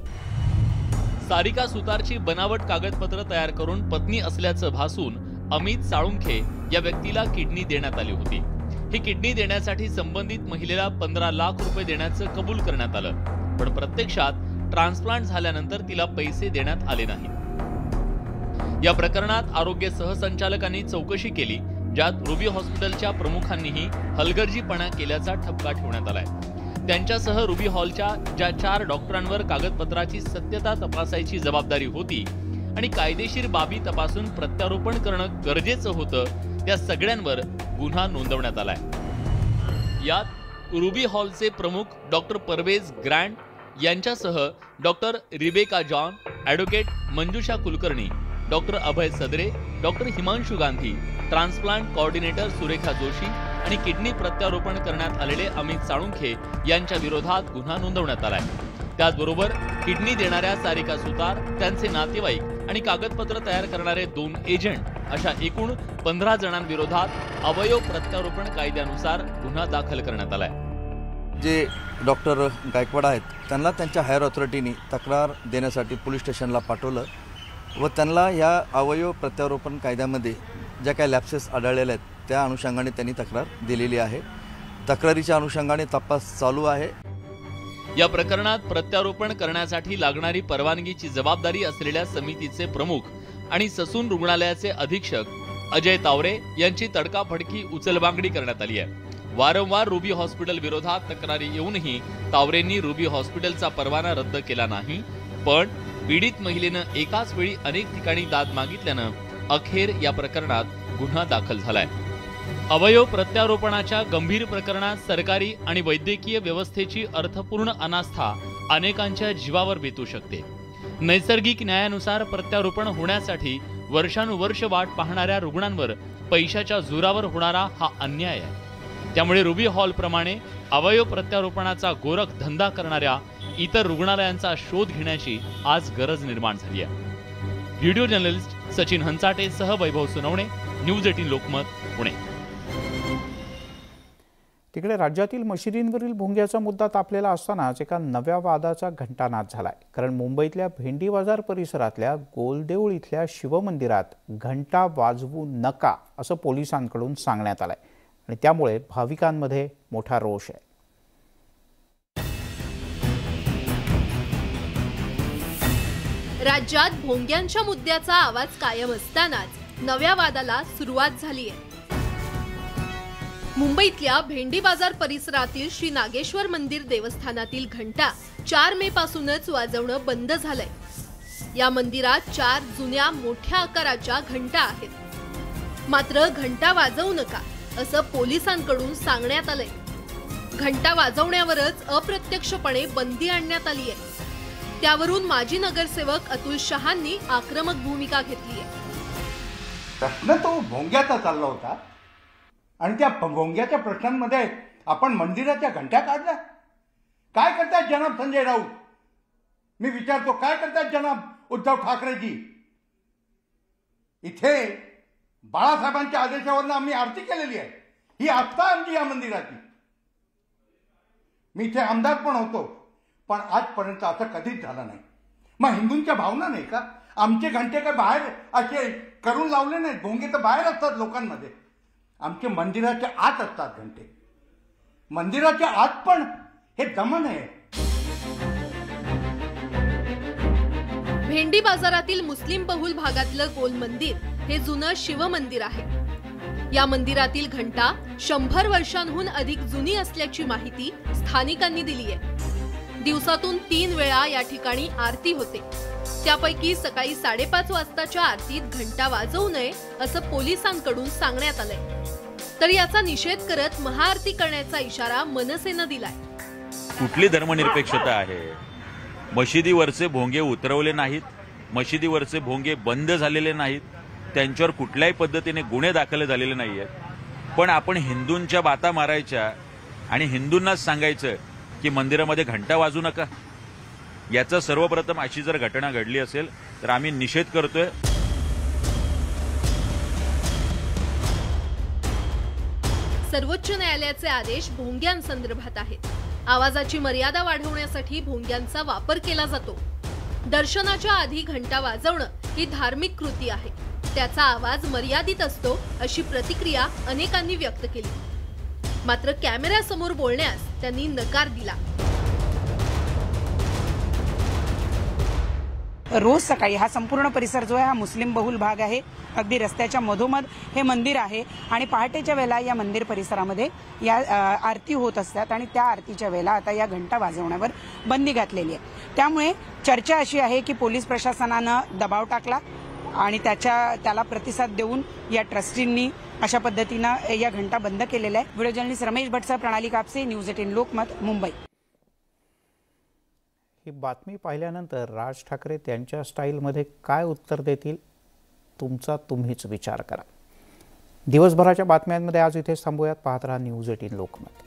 सारिका सुतारची बनावट कागदपत्र तयार करून पत्नी असल्याचं भासून अमित साळुंखे या व्यक्तीला किडनी देण्यात आली होती. ही किडनी देण्यासाठी संबंधित महिलेला 15 लाख रुपये देण्याचं कबूल करण्यात आलं. पण प्रत्यक्षात ट्रान्सप्लांट झाल्यानंतर तिला पैसे देण्यात आले नाहीत. या प्रकरणात आरोग्य सहसंचालकांनी चौकशी केली, ज्यात रुबी हॉस्पिटलच्या प्रमुखांनीही हलगर्जीपणा केल्याचा ठपका ठेवण्यात आलाय. त्यांच्यासह रुबी हॉलच्या ज्या 4 डॉक्टरांवर कागदपत्राची सत्यता तपासायची जबाबदारी होती आणि कायदेशीर बाबी तपासून प्रत्यारोपण करणं गरजेचं होतं, त्या सगळ्यांवर गुन्हा नोंदवण्यात आलाय. यात रुबी हॉलचे प्रमुख डॉक्टर परवेज ग्रँट यांच्यासह doctor Rebecca John, advocate Manjusha Kulkarni, doctor Abhay Sadre, doctor Himanshu Gandhi, transplant coordinator Surekha Joshi आणि किडनी प्रत्यारोपण करण्यात आलेले अमित साळुंखे यांच्या विरोधात गुन्हा नोंदवण्यात आलाय। त्याचबरोबर किडनी देणाऱ्या सारिका सुतार, त्यांचे नातेवाईक आणि कागदपत्र तयार करणारे 2 एजंट अशा एकूण 15 जणांविरोधात अवयव प्रत्यारोपण कायद्यानुसार गुन्हा दाखल करण्यात आलाय। जे डॉक्टर गायकवाड आहेत त्यांना त्यांच्या हायर ऑथॉरिटीने तक्रार देण्यासाठी पोलीस स्टेशनला पाठवलं व त्यांना या अवयव प्रत्यारोपण कायद्यामध्ये ज्या काही लॅप्सेस आढळलेल्या आहेत त्या अनुषंगाने त्यांनी तक्रार दिलेली आहे। तक्रारीच्या अनुषंगाने तपास चालू आहे। या प्रकरणात प्रत्यारोपण करण्यासाठी लागणारी परवानगीची जबाबदारी असलेल्या समितीचे प्रमुख आणि ससून रुग्णालयाचे अधीक्षक अजय तावरे यांची तडकाफडकी उचलबांगडी करण्यात आली आहे। वारंवार रुबी हॉस्पिटल विरोधात तक्रारी येऊनही तावरेंनी रुबी हॉस्पिटलचा परवाना रद्द केला नाही, पण पीडित महिलेनं एकाच वेळी अनेक ठिकाणी दाद मागितल्यानं अखेर या प्रकरणात गुन्हा दाखल झालाय। अवयव प्रत्यारोपणाच्या गंभीर प्रकरणात सरकारी आणि वैद्यकीय व्यवस्थेची अर्थपूर्ण अनास्था अनेकांच्या जीवावर बेतू शकते। नैसर्गिक न्यायानुसार प्रत्यारोपण होण्यासाठी वर्षानुवर्ष वाट पाहणाऱ्या रुग्णांवर पैशाच्या जोरावर होणारा हा अन्याय आहे। त्यामुळे रुबी हॉल प्रमाणे अवयव प्रत्यारोपणाचा गोरख धंदा करणाऱ्या इतर रुग्णालयांचा शोध घेण्याची आज गरज निर्माण झाली आहे। व्हिडिओ जर्नलिस्ट सचिन हंचाटे सह वैभव सुनवणे, न्यूज 18 लोकमत, पुणे। तिकडे राज्यातील मशिदींवरील भोंग्याचा मुद्दा तापलेला असतानाच एका नव्या वादाचा घंटानाद झालाय। कारण मुंबईतल्या भेंडी बाजार परिसरातल्या गोलदेऊळ इथल्या शिवमंदिरात घंटा वाजवू नका असं पोलिसांकडून सांगण्यात आलंय आणि त्यामुळे भाविकांमध्ये मोठा रोष आहे। राज्यात भोंग्यांच्या मुद्द्याचा आवाज कायम असतानाच नव्या वादाला सुरुवात झाली आहे। मुंबईतल्या भेंडी बाजार परिसरातील श्री नागेश्वर मंदिर देवस्थानातील घंटा 4 मे पासूनच वाजवणं बंद झालंय। या मंदिरात 4 जुन्या मोठ्या आकाराच्या घंटा आहेत, मात्र घंटा वाजवू नका असं पोलिसांकडून सांगण्यात आलंय। घंटा वाजवण्यावरच अप्रत्यक्षपणे बंदी आणण्यात आली आहे। त्यावरून माजी नगरसेवक अतुल शहांनी आक्रमक भूमिका घेतली आहे। प्रश्न तो भोंग्याचा चालला होता आणि त्या भोंग्याच्या प्रश्नांमध्ये आपण मंदिराच्या घंटा काढल्या। काय करतायत जनाब संजय राऊत? मी विचारतो, काय करतायत जनाब उद्धव ठाकरेजी? इथे बाळासाहेबांच्या आदेशावरून आम्ही आरती केलेली आहे, ही आस्था आमची या मंदिराची। मी इथे आमदार पण होतो, पण आजपर्यंत असं कधीच झालं नाही। मग हिंदूंच्या भावना नाही का? आमचे घंटे काय बाहेर असे करून लावले नाहीत, भोंगे तर बाहेर असतात लोकांमध्ये, आमचे मंदिराच्या आत असतात घंटे। मंदिराच्या आत पण हे दमन आहे। भेंडी बाजारातील मुस्लिम बहुल भागातलं गोल मंदिर हे जुनं शिव मंदिर आहे। या मंदिरातील घंटा 100 वर्षांहून अधिक जुनी असल्याची माहिती स्थानिकांनी दिली आहे। दिवसातून 3 वेळा या ठिकाणी आरती होते, त्यापैकी सकाळी 5:30 वाजताच्या आरतीत घंटा वाजवू नये असं पोलिसांकडून सांगण्यात आलंय। तर याचा निषेध करत महाआरती करण्याचा इशारा मनसेनं दिलाय। कुठली धर्मनिरपेक्षता आहे? मशिदीवरचे भोंगे उतरवले नाहीत, मशिदीवरचे भोंगे बंद झालेले नाहीत, त्यांच्यावर कुठल्याही पद्धतीने गुन्हे दाखल झालेले नाही आहेत, पण आपण हिंदूंच्या बाता मारायच्या आणि हिंदूंनाच सांगायचं की मंदिरामध्ये घंटा वाजू नका। याचा सर्वप्रथम अशी जर घटना घडली असेल तर आम्ही निषेध करतोय। सर्वोच्च न्यायालयाचे आदेश भोंग्यांसंदर्भात आहेत। आवाजाची मर्यादा वाढवण्यासाठी भोंग्यांचा वापर केला जातो। दर्शनाच्या आधी घंटा वाजवणं ही धार्मिक कृती आहे, त्याचा आवाज मर्यादित असतो अशी प्रतिक्रिया अनेकांनी व्यक्त केली। मात्र कॅमेऱ्यासमोर बोलण्यास त्यांनी नकार दिला। रोज सकाळी हा संपूर्ण परिसर जो आहे हा मुस्लिम बहुल भाग आहे, अगदी रस्त्याच्या मधोमध हे मंदिर आहे आणि पहाटेच्या वेळेला या मंदिर परिसरामध्ये या आरती होत असतात आणि त्या आरतीच्या वेळेला आता या घंटा वाजवण्यावर बंदी घातलेली आहे। त्यामुळे चर्चा अशी आहे की पोलीस प्रशासनानं दबाव टाकला आणि त्याला प्रतिसाद देऊन या ट्रस्टींनी अशा पद्धतीनं या घंटा बंद केलेल्या आहे। व्हिडिओ जर्नलिस्ट रमेश भटसह प्रणाली कापसे, न्यूज 18 लोकमत, मुंबई। ही बातमी पाहिल्यानंतर राज ठाकरे त्यांच्या स्टाईलमध्ये काय उत्तर देतील तुमचा तुम्हीच विचार करा. दिवसभराच्या बातम्यांमध्ये आज इथेच थांबूयात. पाहत राहा न्यूज 18 लोकमत.